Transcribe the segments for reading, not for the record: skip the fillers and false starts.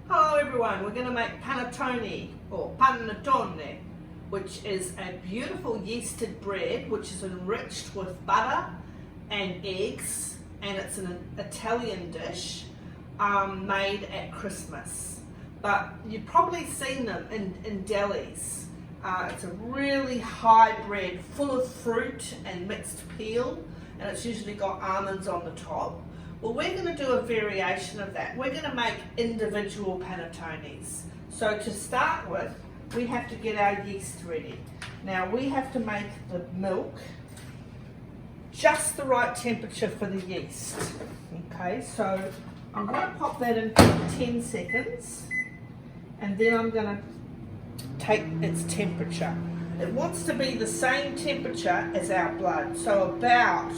Hello everyone, we're going to make panettone or panettone, which is a beautiful yeasted bread which is enriched with butter and eggs, and it's an Italian dish made at Christmas. But you've probably seen them in delis. It's a really high bread full of fruit and mixed peel, and it's usually got almonds on the top. Well, we're going to do a variation of that. We're going to make individual panettones. So to start with, we have to get our yeast ready. Now we have to make the milk just the right temperature for the yeast. Okay, so I'm going to pop that in for 10 seconds, and then I'm going to take its temperature. It wants to be the same temperature as our blood, so about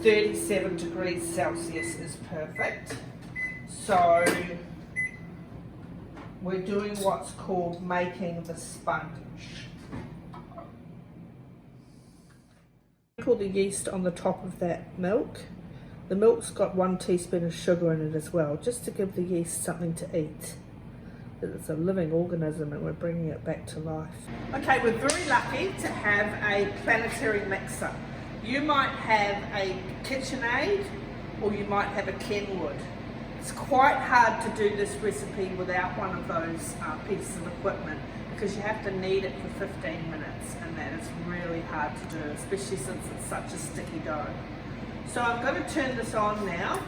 37 degrees Celsius is perfect. So we're doing what's called making the sponge. Sprinkle the yeast on the top of that milk. The milk's got 1 teaspoon of sugar in it as well, just to give the yeast something to eat. It's a living organism and we're bringing it back to life. Okay, we're very lucky to have a planetary mixer. You might have a KitchenAid or you might have a Kenwood. It's quite hard to do this recipe without one of those pieces of equipment, because you have to knead it for 15 minutes, and that is really hard to do, especially since it's such a sticky dough. So I'm going to turn this on now,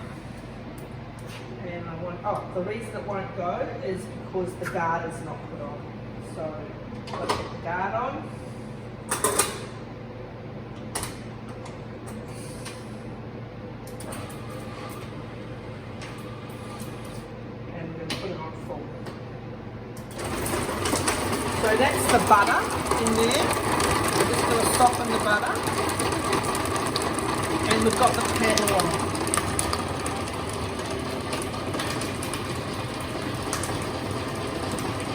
and the reason it won't go is because the guard is not put on. So I've got to put the guard on. So that's the butter in there. We're just going to soften the butter. And we've got the panettone.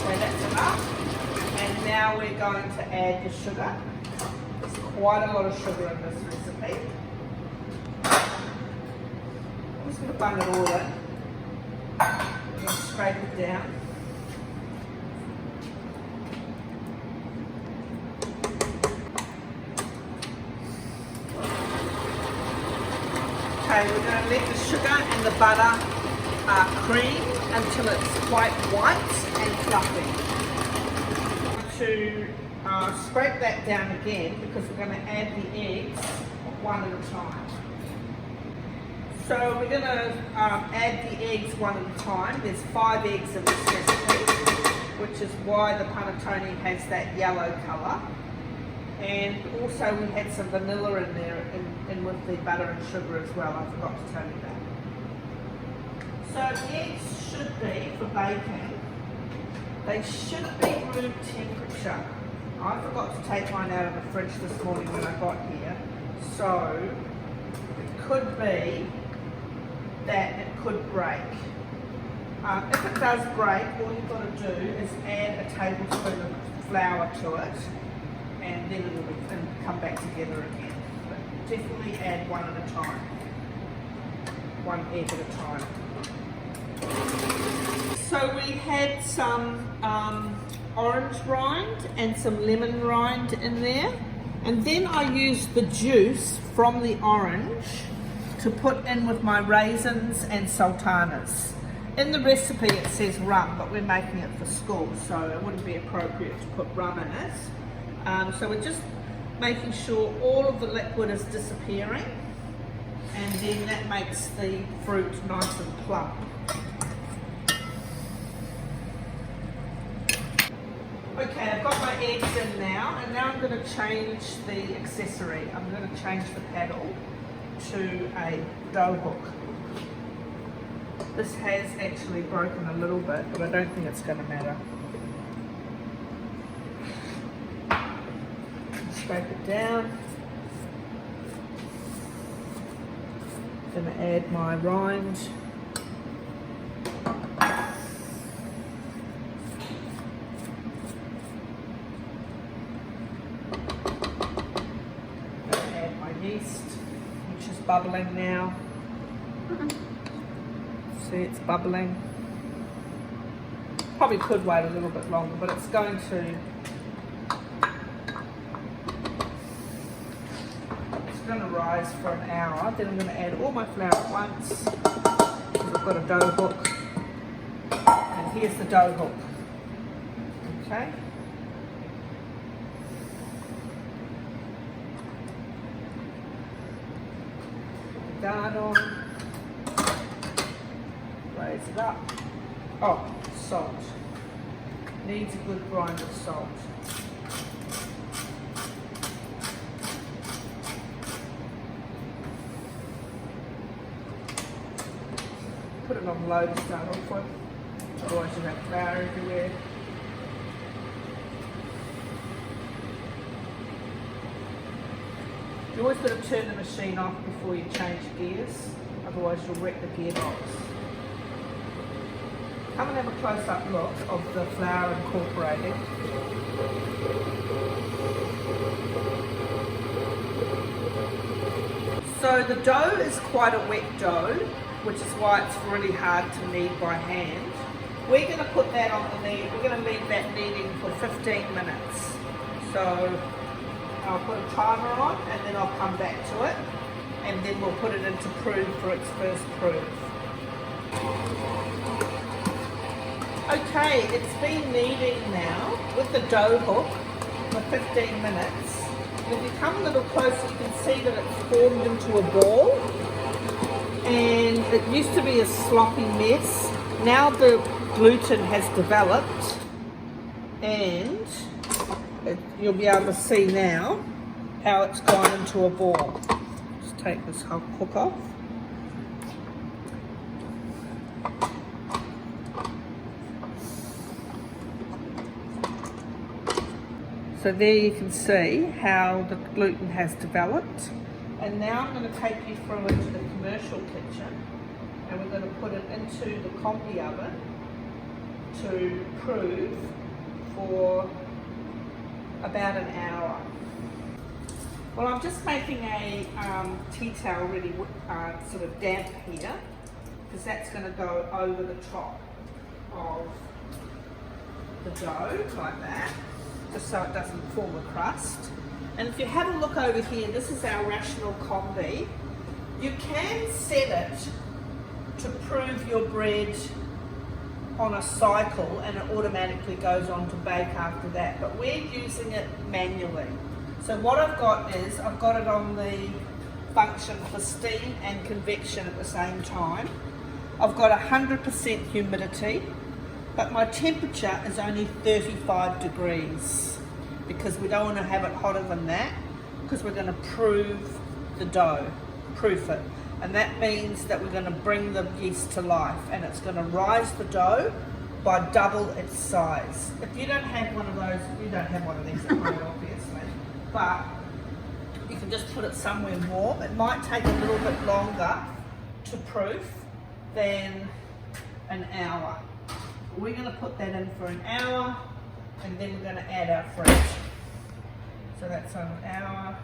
So that's enough. And now we're going to add the sugar. There's quite a lot of sugar in this recipe. I'm just going to bung it all in. I'm going to scrape it down. Okay, we're going to let the sugar and the butter cream until it's quite white and fluffy. To scrape that down again, because we're going to add the eggs one at a time. So we're going to add the eggs one at a time. There's 5 eggs in this recipe, which is why the panettone has that yellow colour. And also we had some vanilla in there and with the butter and sugar as well. I forgot to tell you that. So the eggs should be, for baking, they should be room temperature. I forgot to take mine out of the fridge this morning when I got here. So it could be that it could break. If it does break, all you've got to do is add a tablespoon of flour to it, and then it'll come back together again. But definitely add one at a time. 1 egg at a time. So we had some orange rind and some lemon rind in there. And then I used the juice from the orange to put in with my raisins and sultanas. In the recipe it says rum, but we're making it for school, so it wouldn't be appropriate to put rum in it. So we're just making sure all of the liquid is disappearing, and then that makes the fruit nice and plump. Okay, I've got my eggs in now, and now I'm going to change the accessory. I'm going to change the paddle to a dough hook. This has actually broken a little bit, but I don't think it's going to matter. Scrape it down. I'm going to add my rind. Add my yeast, which is bubbling now. See, it's bubbling. Probably could wait a little bit longer, but it's going to rise for an hour. Then I'm going to add all my flour at once because I've got a dough hook. And here's the dough hook. Okay. Guard on. Raise it up. Oh, salt. Needs a good grind of salt. Put it on low to start off with, otherwise you have flour everywhere. You always got to turn the machine off before you change gears, otherwise you'll wreck the gearbox. Come and have a close-up look of the flour incorporating. So the dough is quite a wet dough, which is why it's really hard to knead by hand. We're going to put that on the knead. We're going to leave that kneading for 15 minutes. So I'll put a timer on and then I'll come back to it and then we'll put it into proof for its first proof. Okay, it's been kneading now with the dough hook for 15 minutes. And if you come a little closer, you can see that it's formed into a ball. And it used to be a sloppy mess. Now the gluten has developed and you'll be able to see now how it's gone into a ball. Just take this hook off. So there you can see how the gluten has developed. And now I'm going to take you through into the commercial kitchen and we're going to put it into the combi oven to prove for about an hour. Well, I'm just making a tea towel really sort of damp here because that's going to go over the top of the dough like that, just so it doesn't form a crust. And if you have a look over here, this is our rational combi. You can set it to prove your bread on a cycle and it automatically goes on to bake after that, but we're using it manually. So what I've got is, I've got it on the function for steam and convection at the same time. I've got 100% humidity, but my temperature is only 35 degrees because we don't want to have it hotter than that because we're going to prove the dough, proof it. And that means that we're going to bring the yeast to life and it's going to rise the dough by double its size. If you don't have one of those, you don't have one of these at home obviously, but you can just put it somewhere warm. It might take a little bit longer to proof than an hour. We're going to put that in for an hour and then we're going to add our fruit. So that's an hour.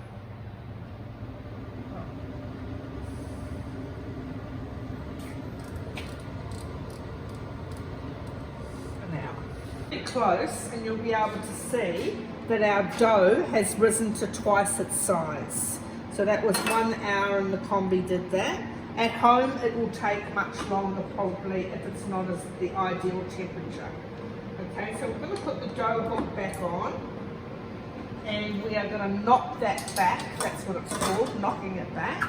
Close and you'll be able to see that our dough has risen to twice its size. So that was 1 hour and the combi did that. At home it will take much longer probably if it's not as the ideal temperature. Okay, so we're going to put the dough hook back on and we are going to knock that back. That's what it's called, knocking it back.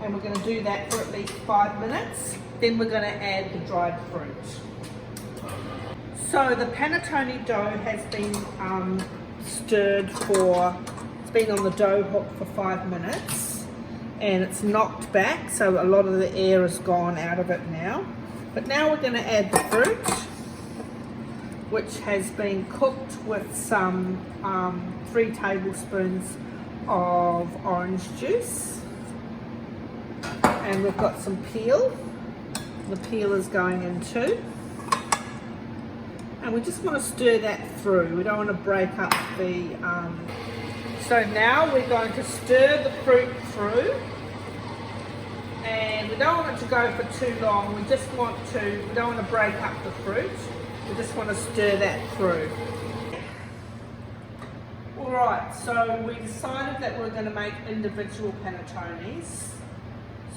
And we're going to do that for at least 5 minutes. Then we're going to add the dried fruit. So the panettone dough has been stirred for, it's been on the dough hook for 5 minutes and it's knocked back, so a lot of the air has gone out of it now. But now we're going to add the fruit, which has been cooked with some 3 tablespoons of orange juice. And we've got some peel. The peel is going in too. And we just want to stir that through. We don't want to break up the... So now we're going to stir the fruit through. And we don't want it to go for too long. We just want to... We don't want to break up the fruit. We just want to stir that through. Alright, so we decided that we're going to make individual panettones.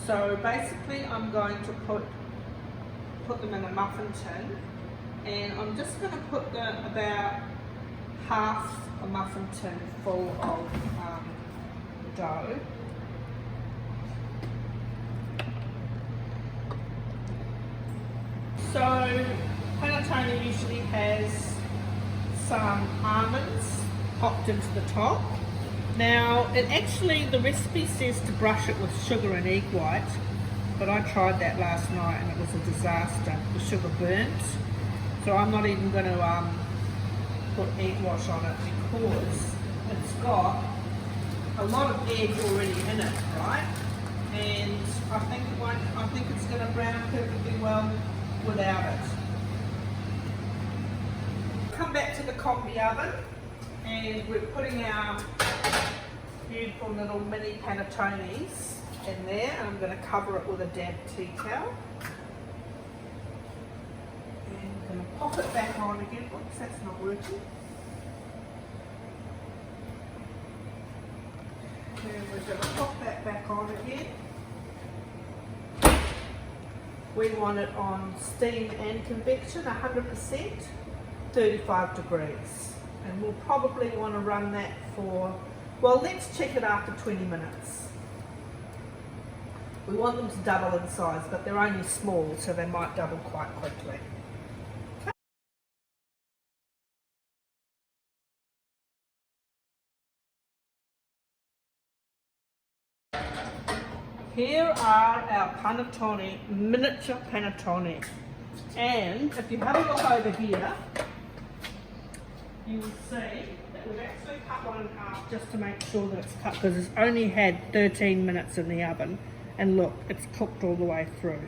So basically I'm going to put them in a muffin tin, and I'm just going to put about half a muffin tin full of dough. So panettone usually has some almonds popped into the top. Now the recipe says to brush it with sugar and egg white, but I tried that last night and it was a disaster. The sugar burnt, so I'm not even going to put egg wash on it because it's got a lot of egg already in it, right? And I think it's going to brown perfectly well without it. Come back to the combi oven, and we're putting our beautiful little mini panettones in there, and I'm going to cover it with a damp tea towel. And I'm going to pop it back on again. Oops, that's not working. And we're going to pop that back on again. We want it on steam and convection, 100%, 35 degrees. And we'll probably want to run that for, well, let's check it after 20 minutes. We want them to double in size, but they're only small, so they might double quite quickly. Here are our panettone, miniature panettone. And if you have a look over here, you will see that we've actually cut one in half just to make sure that it's cut, because it's only had 13 minutes in the oven. And look, it's cooked all the way through.